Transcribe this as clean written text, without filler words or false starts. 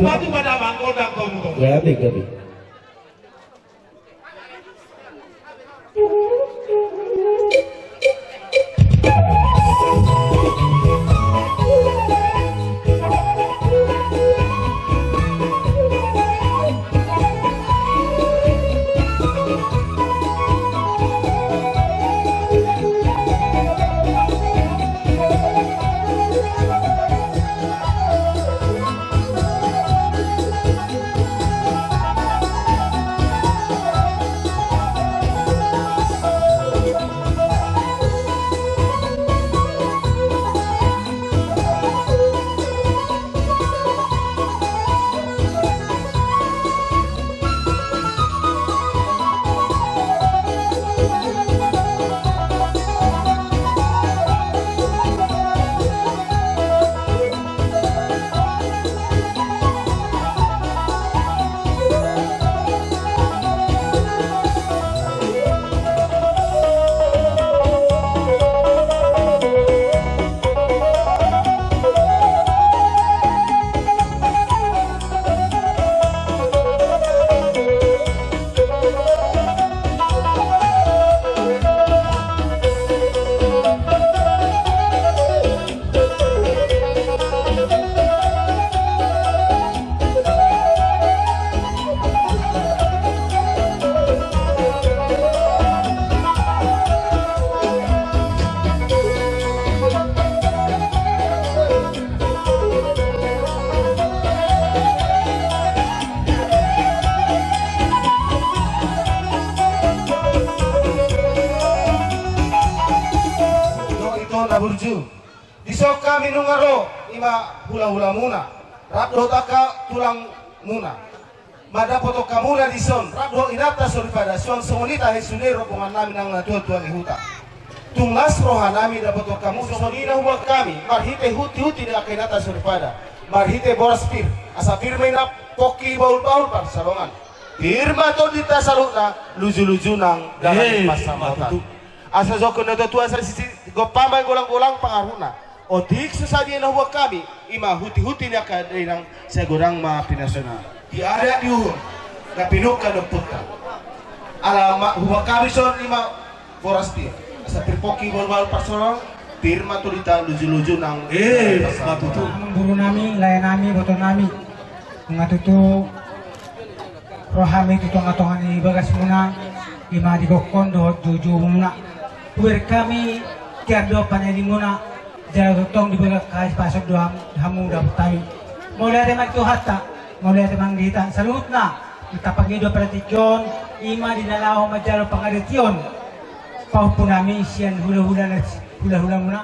Batu pada mangkol dan kau nunggu. Gabi. Burju disoka minungaro ima hula-hula muna rabdo taka tulang muna mada poto kamuna dison rabdo inata pada suang songonita hesune ropongan nami nang natua tuan ihuta tunglas rohanami da poto kamu sonina huwa kami marhite huti da kainata pada marhite boraspir asa firme na poki baul-baul par salongan firma to dita saluna luju-luju nang dalam pasamatan asa zokon na tuan sa sisi gopamay gulang-gulang pangaruna o dik sasabihin na huwag kami ima huti-huti na kadinang segurang mga pinasona di ada di uhon na pinuka ng puta ala huwag kami son ima forastir sa pirpoki walwal pasorong pirma tulita luju-luju ng matutu guru nami layan nami boto nami mga tutu rohami tutong-atongan ni bagas muna ima di bokon do juju muna puwer kami kiado paneli muna jala totong di bawah kais pasok doang hamu dapat tahu mulai ada mak hatta mulai ada mang dita salut na kita pagi do pratikyon ima di nalaw majalo pangadetyon pau punami sian hula-hula muna